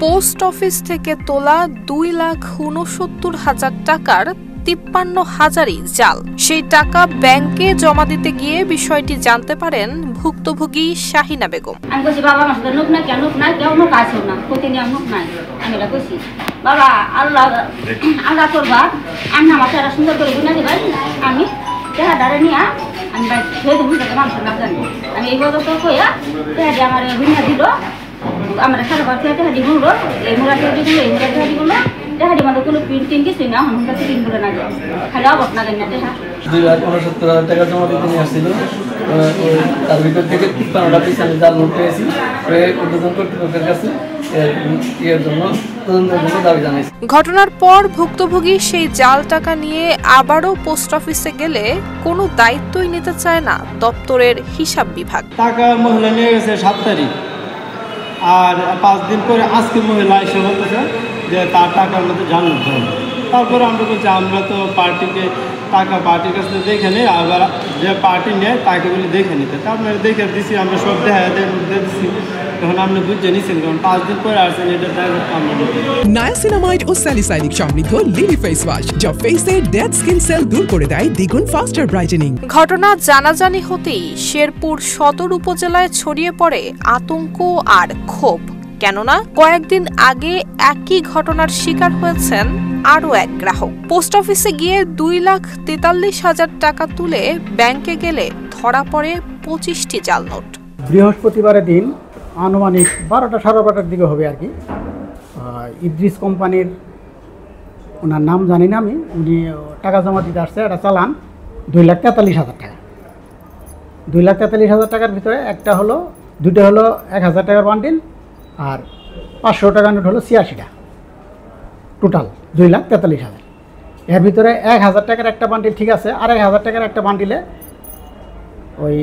Post office থেকে তোলা 2,69,000 টাকার 53,000ই জাল। সেই টাকা ব্যাংকে জমা দিতে গিয়ে বিষয়টি জানতে পারেন ভুক্তভোগী শাহিনা বেগম। আমি বলছি বাবা আমার সাথে নুক নাই কেন নুক নাই কেউ নুক আছে না প্রতিনিয়ম নুক নাই। আমি এটা বলছি বাবা আল্লাহ আল্লাহ করবা আমি আমার তারা সুন্দর করে গুনা দিবেন আমি দেখা দাঁড়ে নিয়ে আমি ধুয়ে দেবো যাতে মানুষ না জানি। আমি এই কথা তো কইয়া দেখা আমার গুনা দিল আমার সারা বাচ্চা দেখা দিগুলো এই মুরা দিগুলো এই মুরা দিগুলো দেখা দিই কোনো প্রিন্টিং কিছু না আমার কাছে প্রিন্টগুলো না যায় খালি অবস্থা না জানি না দেখা 2,69,000 টাকা জমা দিতে নিয়ে আসছিল। তার ভিতর থেকে 53টা পিস আমি জাল নোট পেয়েছি। উদ্বোধন কর্তৃপক্ষের কাছে এর জন্য তদন্তের জন্য দাবি জানাইছি। ঘটনার পর ভুক্তভোগী সেই জাল টাকা নিয়ে আবারও পোস্ট অফিসে গেলে কোনো দায়িত্বই নিতে চায় না দপ্তরের হিসাব বিভাগ। টাকা মহিলা নিয়ে গেছে 7 তারিখ, আর 5 দিন পরে আজকে মহিলা এসে বলতেছে যে তার টাকার মধ্যে জাল নোট হবে। তারপরে আমরা বলছি আমরা তো পার্টিকে টাকা পার্টির কাছ থেকে দেখে নিই, আবার যে পার্টি নেয় তাকে বলে দেখে নিতে। তারপরে দেখে দিছি আমরা সব দেখা দিচ্ছি। তখন আপনি বুঝে নিচ্ছেন কারণ 5 দিন পরে আসছেন এটা নায়াসিনামাইড ও স্যালিসাইলিক সমৃদ্ধ লিলি ফেস ওয়াশ যা ফেসের ডেড স্কিন সেল দূর করে দেয় দ্বিগুণ ফাস্টার ব্রাইটেনিং। ঘটনা জানাজানি হতেই শেরপুর সদর উপজেলায় ছড়িয়ে পড়ে আতঙ্ক আর ক্ষোভ। কেননা কয়েকদিন আগে একই ঘটনার শিকার হয়েছেন আরও এক গ্রাহক। পোস্ট অফিসে গিয়ে 2,43,000 টাকা তুলে ব্যাংকে গেলে ধরা পড়ে 25টি জাল নোট। বৃহস্পতিবারের দিন আনুমানিক 12টা সাড়ে 12টার দিকে হবে আর কি। ইদ্রিস কোম্পানির ওনার নাম জানি না আমি, উনি টাকা জমা দিতে আসছে। একটা চালান 2,43,000 টাকা। 2,43,000 টাকার ভিতরে দুটো হলো 1,000 টাকার বান্ডিল আর 500 টাকার নোট হলো 86টা। টোটাল 2,43,000। এর ভিতরে 1,000 টাকার একটা বান্ডিল ঠিক আছে, আর 1,000 টাকার একটা বান্ডিলে ওই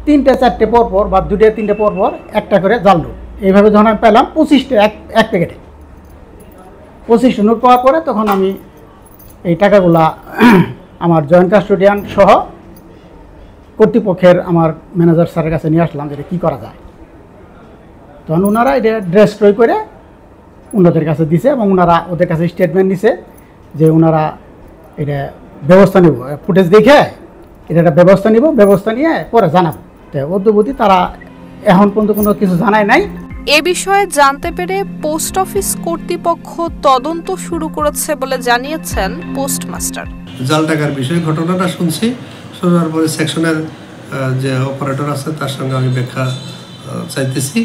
3টে 4টে পরপর বা 2টে 3টে পরপর একটা করে জাল নোট। এইভাবে যখন আমি পেলাম 25টে এক প্যাকেটে 25টা নোট পাওয়ার পরে তখন আমি এই টাকাগুলা আমার জয়েন্ট কাস্টোডিয়ান সহ কর্তৃপক্ষের আমার ম্যানেজার স্যারের কাছে নিয়ে আসলাম যে কী করা যায়। তখন ওনারা এটা ডেস্ট্রয় করে ওনাদের কাছে দিছে এবং ওনারা ওদের কাছে স্টেটমেন্ট নিছে যে ওনারা এটা ব্যবস্থা নেব, ফুটেজ দেখে এটা একটা ব্যবস্থা নিয়ে পরে জানাবো। তো অদ্যবধি তারা এখন পর্যন্ত কোনো কিছু জানায় নাই। এ বিষয়ে জানতে পেরে পোস্ট অফিস কর্তৃপক্ষ তদন্ত শুরু করেছে বলে জানিয়েছেন পোস্টমাস্টার। জাল টাকার বিষয়ে ঘটনাটা শুনছি, শোনার পরে সেকশনের যে অপারেটর আছে তার সঙ্গে আমি ব্যাখ্যা চাইতেছি,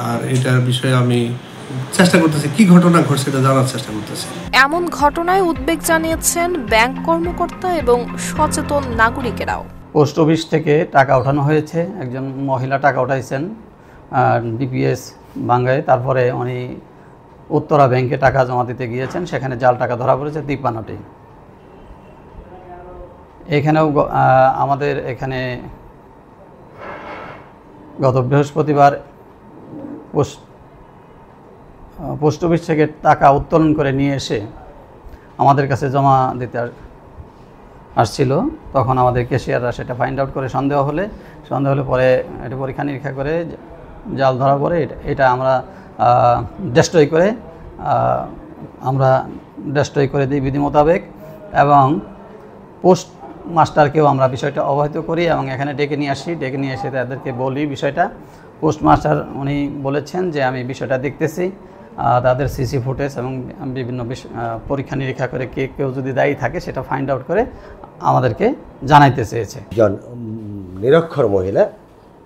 আর এটার বিষয়ে আমি চেষ্টা করতেছি কি ঘটনা ঘটছে এটা জানার চেষ্টা করতেছি। এমন ঘটনায় উদ্বেগ জানিয়েছেন ব্যাংক কর্মকর্তা এবং সচেতন নাগরিকেরাও। পোস্ট অফিস থেকে টাকা ওঠানো হয়েছে, একজন মহিলা টাকা উঠাইছেন ডিপিএস বাঙ্গায়। তারপরে উনি উত্তরা ব্যাংকে টাকা জমা দিতে গিয়েছেন, সেখানে জাল টাকা ধরা পড়েছে 53টি। এখানেও আমাদের এখানে গত বৃহস্পতিবার পোস্ট অফিস থেকে টাকা উত্তোলন করে নিয়ে এসে আমাদের কাছে জমা দিতে আসছিল। তখন আমাদের ক্যাশিয়াররা সেটা ফাইন্ড আউট করে সন্দেহ হলে পরে এটা পরীক্ষা নিরীক্ষা করে জাল ধরা পড়ে। এটা আমরা ডেস্ট্রয় করে দিই বিধি মোতাবেক, এবং পোস্ট মাস্টারকেও আমরা বিষয়টা অবহিত করি এবং এখানে ডেকে নিয়ে এসে তাদেরকে বলি বিষয়টা। পোস্টমাস্টার উনি বলেছেন যে আমি বিষয়টা দেখতেছি, তাদের সিসি ফুটেজ এবং বিভিন্ন পরীক্ষা নিরীক্ষা করে কেউ যদি দায়ী থাকে সেটা ফাইন্ড আউট করে আমাদেরকে জানাইতে চেয়েছে। একজন নিরক্ষর মহিলা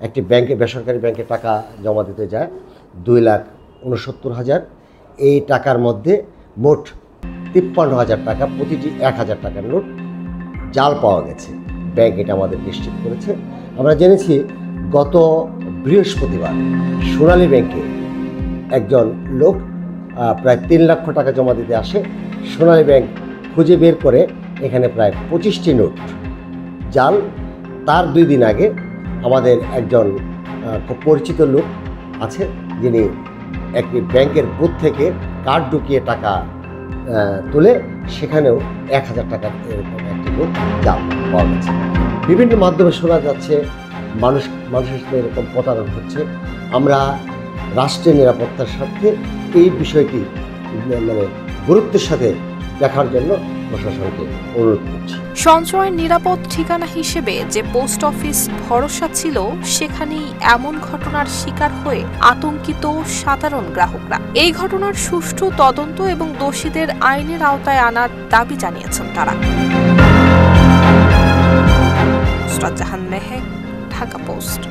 একটি বেসরকারি ব্যাংকে টাকা জমা দিতে যায় 2,69,000। এই টাকার মধ্যে মোট 53,000 টাকা, প্রতিটি 1,000 টাকার নোট জাল পাওয়া গেছে। ব্যাংক এটা আমাদের নিশ্চিত করেছে। আমরা জেনেছি গত বৃহস্পতিবার সোনালী ব্যাংকে একজন লোক প্রায় 3 লক্ষ টাকা জমা দিতে আসে। সোনালী ব্যাংক খুঁজে বের করে এখানে প্রায় 25টি নোট জাল। তার 2 দিন আগে আমাদের একজন খুব পরিচিত লোক আছে যিনি একটি ব্যাংকের বুথ থেকে কার্ড ঢুকিয়ে টাকা তুলে সেখানেও 1,000 টাকার এরকম একটি নোট জাল পাওয়া গেছে। বিভিন্ন মাধ্যমে শোনা যাচ্ছে মানুষের সাথে এরকম প্রতারণা হচ্ছে। আমরা রাষ্ট্রের নিরাপত্তার স্বার্থে এই বিষয়টি মানে গুরুত্বের সাথে দেখার জন্য প্রশাসনকে অনুরোধ করছি। সঞ্চয়ের নিরাপদ ঠিকানা হিসেবে যে পোস্ট অফিস ভরসা ছিল, সেখানেই এমন ঘটনার শিকার হয়ে আতঙ্কিত সাধারণ গ্রাহকরা। এই ঘটনার সুষ্ঠু তদন্ত এবং দোষীদের আইনের আওতায় আনার দাবি জানিয়েছেন তারা। নুসরাত জাহান মেহেক, ঢাকা পোস্ট।